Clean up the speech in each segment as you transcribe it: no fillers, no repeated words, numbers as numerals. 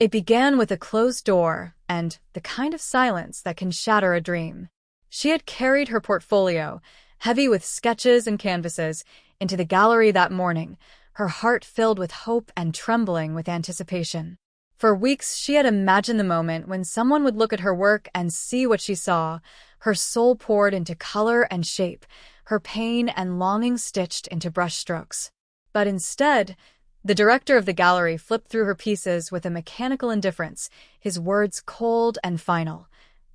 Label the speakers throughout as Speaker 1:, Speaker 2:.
Speaker 1: It began with a closed door and the kind of silence that can shatter a dream. She had carried her portfolio, heavy with sketches and canvases, into the gallery that morning, her heart filled with hope and trembling with anticipation. For weeks she had imagined the moment when someone would look at her work and see what she saw, her soul poured into color and shape, her pain and longing stitched into brushstrokes. But instead, the director of the gallery flipped through her pieces with a mechanical indifference, his words cold and final.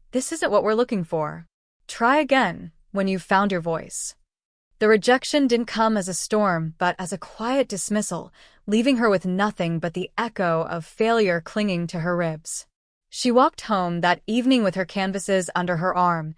Speaker 1: "This isn't what we're looking for. Try again when you've found your voice." The rejection didn't come as a storm, but as a quiet dismissal, leaving her with nothing but the echo of failure clinging to her ribs. She walked home that evening with her canvases under her arm,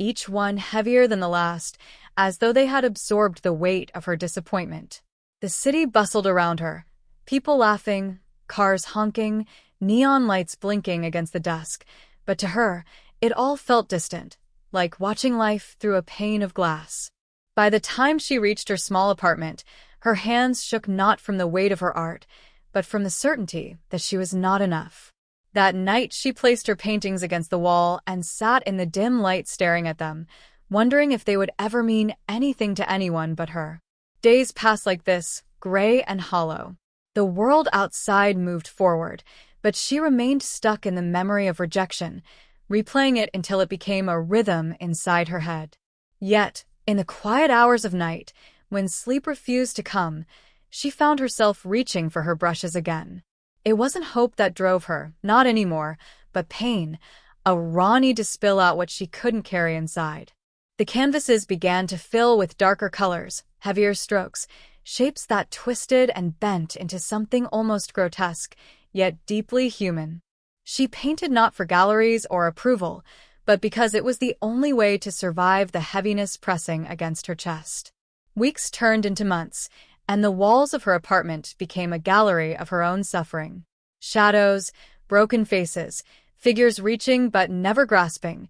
Speaker 1: each one heavier than the last, as though they had absorbed the weight of her disappointment. The city bustled around her, people laughing, cars honking, neon lights blinking against the dusk, but to her, it all felt distant, like watching life through a pane of glass. By the time she reached her small apartment, her hands shook not from the weight of her art, but from the certainty that she was not enough. That night she placed her paintings against the wall and sat in the dim light staring at them, wondering if they would ever mean anything to anyone but her. Days passed like this, gray and hollow. The world outside moved forward, but she remained stuck in the memory of rejection, replaying it until it became a rhythm inside her head. Yet, in the quiet hours of night, when sleep refused to come, she found herself reaching for her brushes again. It wasn't hope that drove her, not anymore, but pain, a raw need to spill out what she couldn't carry inside. The canvases began to fill with darker colors, heavier strokes, shapes that twisted and bent into something almost grotesque, yet deeply human. She painted not for galleries or approval, but because it was the only way to survive the heaviness pressing against her chest. Weeks turned into months, and the walls of her apartment became a gallery of her own suffering. Shadows, broken faces, figures reaching but never grasping.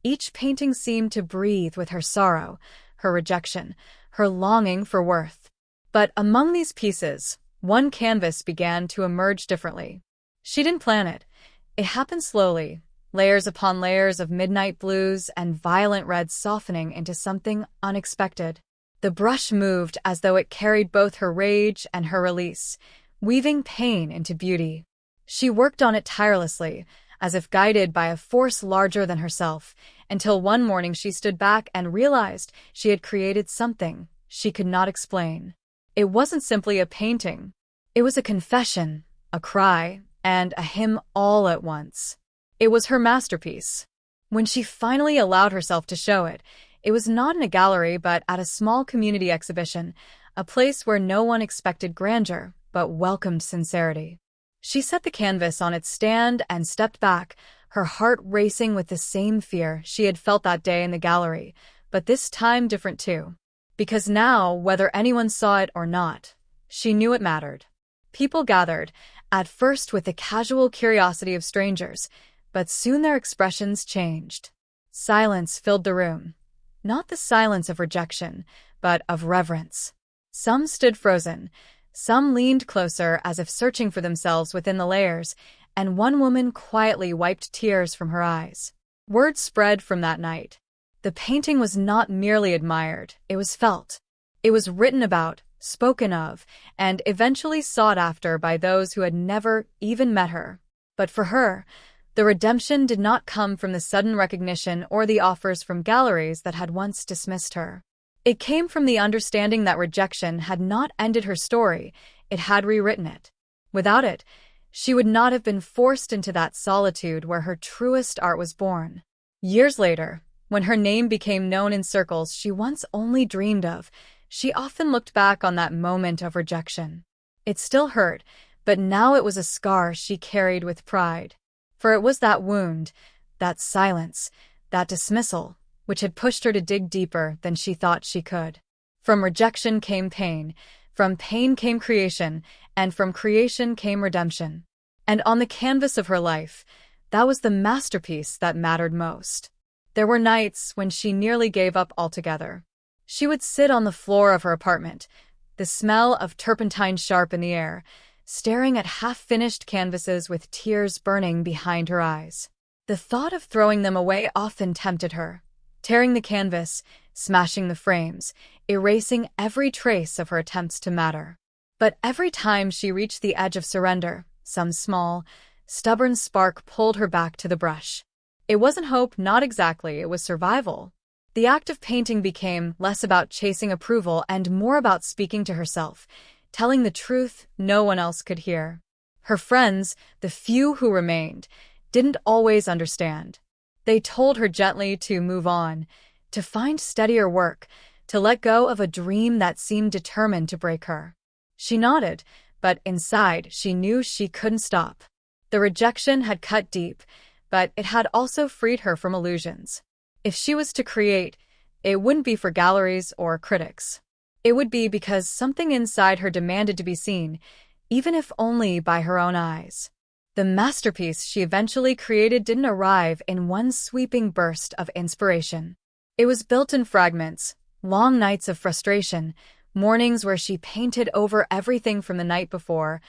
Speaker 1: Each painting seemed to breathe with her sorrow, her rejection, her longing for worth. But among these pieces, one canvas began to emerge differently. She didn't plan it. It happened slowly, layers upon layers of midnight blues and violent reds softening into something unexpected. The brush moved as though it carried both her rage and her release, weaving pain into beauty. She worked on it tirelessly, as if guided by a force larger than herself, until one morning she stood back and realized she had created something she could not explain. It wasn't simply a painting. It was a confession, a cry, and a hymn all at once. It was her masterpiece. When she finally allowed herself to show it, it was not in a gallery but at a small community exhibition, a place where no one expected grandeur but welcomed sincerity. She set the canvas on its stand and stepped back, her heart racing with the same fear she had felt that day in the gallery, but this time different too. Because now, whether anyone saw it or not, she knew it mattered. People gathered, at first with the casual curiosity of strangers, but soon their expressions changed. Silence filled the room. Not the silence of rejection, but of reverence. Some stood frozen, some leaned closer as if searching for themselves within the layers, and one woman quietly wiped tears from her eyes. Word spread from that night. The painting was not merely admired, it was felt. It was written about, spoken of, and eventually sought after by those who had never even met her. But for her, the redemption did not come from the sudden recognition or the offers from galleries that had once dismissed her. It came from the understanding that rejection had not ended her story, it had rewritten it. Without it, she would not have been forced into that solitude where her truest art was born. Years later, when her name became known in circles she once only dreamed of, she often looked back on that moment of rejection. It still hurt, but now it was a scar she carried with pride. For it was that wound, that silence, that dismissal, which had pushed her to dig deeper than she thought she could. From rejection came pain, from pain came creation, and from creation came redemption. And on the canvas of her life, that was the masterpiece that mattered most. There were nights when she nearly gave up altogether. She would sit on the floor of her apartment, the smell of turpentine sharp in the air, staring at half-finished canvases with tears burning behind her eyes. The thought of throwing them away often tempted her, tearing the canvas, smashing the frames, erasing every trace of her attempts to matter. But every time she reached the edge of surrender, some small, stubborn spark pulled her back to the brush. It wasn't hope, not exactly, it was survival. The act of painting became less about chasing approval and more about speaking to herself, telling the truth no one else could hear. Her friends, the few who remained, didn't always understand. They told her gently to move on, to find steadier work, to let go of a dream that seemed determined to break her. She nodded, but inside she knew she couldn't stop. The rejection had cut deep, but it had also freed her from illusions. If she was to create, it wouldn't be for galleries or critics. It would be because something inside her demanded to be seen, even if only by her own eyes. The masterpiece she eventually created didn't arrive in one sweeping burst of inspiration. It was built in fragments, long nights of frustration, mornings where she painted over everything from the night before,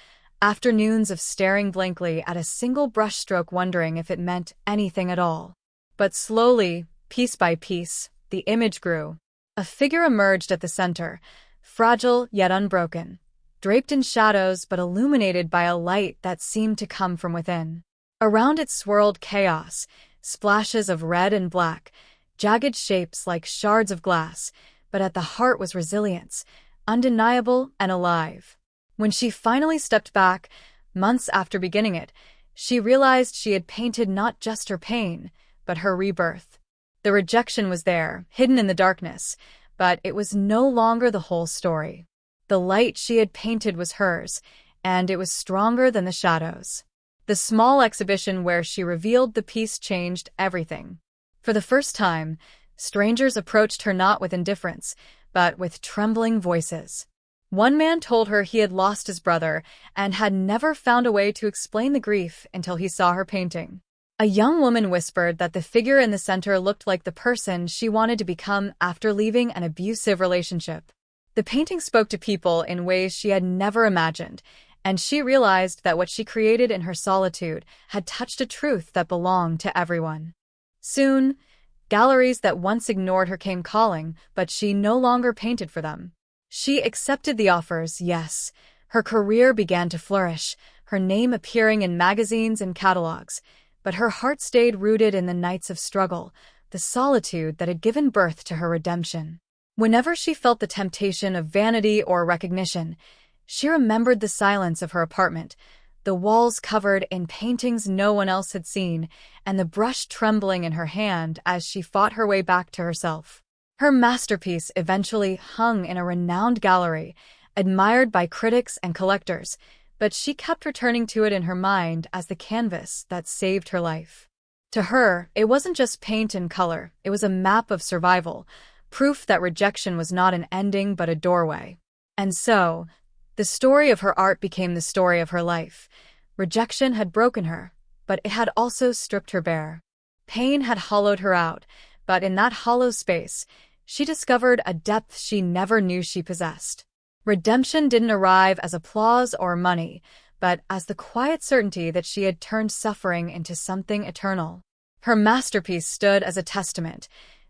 Speaker 1: afternoons of staring blankly at a single brushstroke wondering if it meant anything at all. But slowly, piece by piece, the image grew. A figure emerged at the center, fragile yet unbroken, draped in shadows but illuminated by a light that seemed to come from within. Around it swirled chaos, splashes of red and black, jagged shapes like shards of glass, but at the heart was resilience, undeniable and alive. When she finally stepped back, months after beginning it, she realized she had painted not just her pain, but her rebirth. The rejection was there, hidden in the darkness, but it was no longer the whole story. The light she had painted was hers, and it was stronger than the shadows. The small exhibition where she revealed the piece changed everything. For the first time, strangers approached her not with indifference, but with trembling voices. One man told her he had lost his brother and had never found a way to explain the grief until he saw her painting. A young woman whispered that the figure in the center looked like the person she wanted to become after leaving an abusive relationship. The painting spoke to people in ways she had never imagined, and she realized that what she created in her solitude had touched a truth that belonged to everyone. Soon, galleries that once ignored her came calling, but she no longer painted for them. She accepted the offers, yes. Her career began to flourish, her name appearing in magazines and catalogs, but her heart stayed rooted in the nights of struggle, the solitude that had given birth to her redemption. Whenever she felt the temptation of vanity or recognition, she remembered the silence of her apartment, the walls covered in paintings no one else had seen, and the brush trembling in her hand as she fought her way back to herself. Her masterpiece eventually hung in a renowned gallery, admired by critics and collectors, but she kept returning to it in her mind as the canvas that saved her life. To her, it wasn't just paint and color, it was a map of survival, proof that rejection was not an ending but a doorway. And so, the story of her art became the story of her life. Rejection had broken her, but it had also stripped her bare. Pain had hollowed her out, but in that hollow space, she discovered a depth she never knew she possessed. Redemption didn't arrive as applause or money, but as the quiet certainty that she had turned suffering into something eternal. Her masterpiece stood as a testament,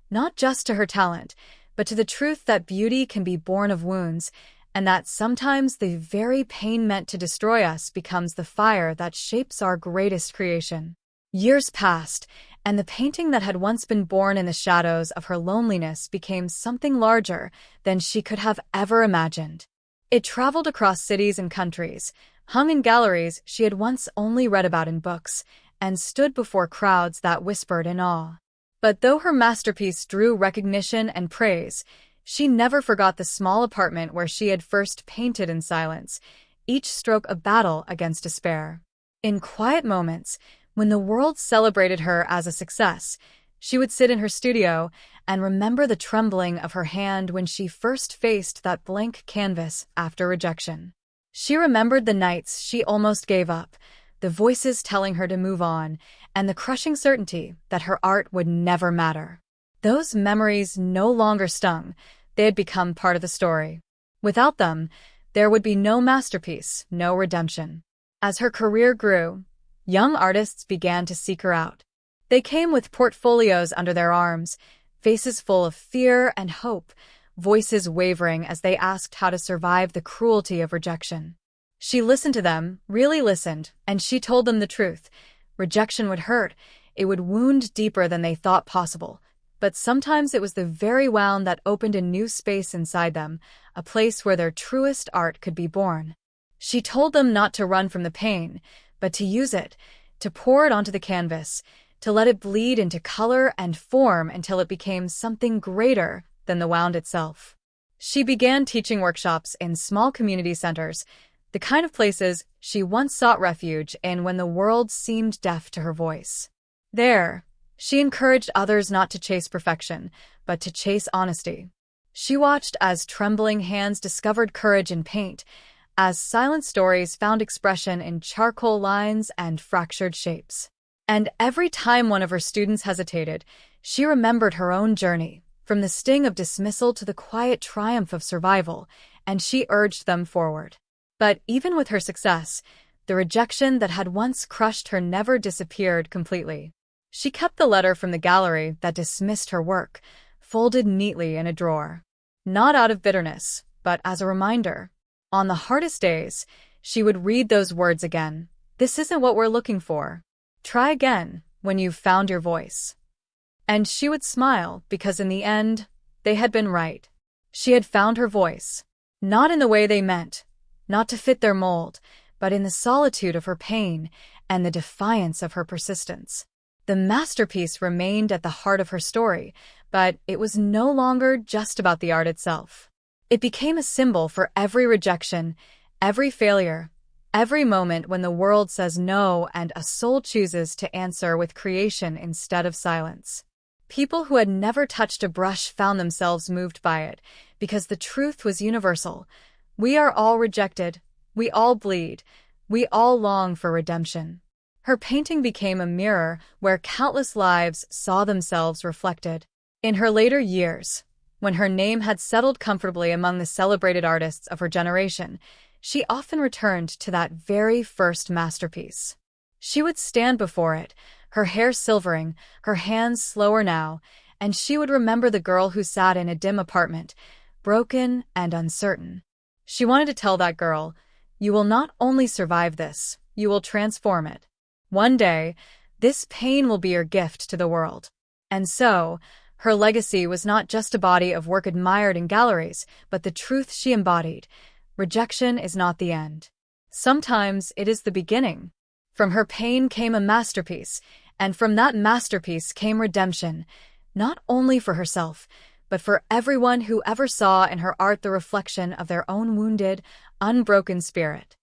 Speaker 1: not just to her talent, but to the truth that beauty can be born of wounds, and that sometimes the very pain meant to destroy us becomes the fire that shapes our greatest creation. Years passed, and the painting that had once been born in the shadows of her loneliness became something larger than she could have ever imagined. It traveled across cities and countries, hung in galleries she had once only read about in books, and stood before crowds that whispered in awe. But though her masterpiece drew recognition and praise, she never forgot the small apartment where she had first painted in silence, each stroke a battle against despair. In quiet moments, when the world celebrated her as a success, she would sit in her studio and remember the trembling of her hand when she first faced that blank canvas after rejection. She remembered the nights she almost gave up, the voices telling her to move on, and the crushing certainty that her art would never matter. Those memories no longer stung, they had become part of the story. Without them, There would be no masterpiece, no redemption. As her career grew, young artists began to seek her out. They came with portfolios under their arms, faces full of fear and hope, voices wavering as they asked how to survive the cruelty of rejection. She listened to them, really listened, and she told them the truth. Rejection would hurt. It would wound deeper than they thought possible. But sometimes it was the very wound that opened a new space inside them, a place where their truest art could be born. She told them not to run from the pain, but to use it, to pour it onto the canvas, to let it bleed into color and form until it became something greater than the wound itself. She began teaching workshops in small community centers, the kind of places she once sought refuge in when the world seemed deaf to her voice. There, she encouraged others not to chase perfection, but to chase honesty. She watched as trembling hands discovered courage in paint, as silent stories found expression in charcoal lines and fractured shapes. And every time one of her students hesitated, she remembered her own journey, from the sting of dismissal to the quiet triumph of survival, and she urged them forward. But even with her success, the rejection that had once crushed her never disappeared completely. She kept the letter from the gallery that dismissed her work, folded neatly in a drawer. Not out of bitterness, but as a reminder. On the hardest days, she would read those words again. This isn't what we're looking for. Try again when you've found your voice. And she would smile because in the end, they had been right. She had found her voice. Not in the way they meant, not to fit their mold, but in the solitude of her pain and the defiance of her persistence. The masterpiece remained at the heart of her story, but it was no longer just about the art itself. It became a symbol for every rejection, every failure, every moment when the world says no and a soul chooses to answer with creation instead of silence. People who had never touched a brush found themselves moved by it, because the truth was universal. We are all rejected, we all bleed, we all long for redemption. Her painting became a mirror where countless lives saw themselves reflected. In her later years, when her name had settled comfortably among the celebrated artists of her generation, she often returned to that very first masterpiece. She would stand before it, her hair silvering, her hands slower now, and she would remember the girl who sat in a dim apartment, broken and uncertain. She wanted to tell that girl, "You will not only survive this, you will transform it. One day, this pain will be your gift to the world." And so, her legacy was not just a body of work admired in galleries, but the truth she embodied. Rejection is not the end. Sometimes it is the beginning. From her pain came a masterpiece, and from that masterpiece came redemption, not only for herself, but for everyone who ever saw in her art the reflection of their own wounded, unbroken spirit.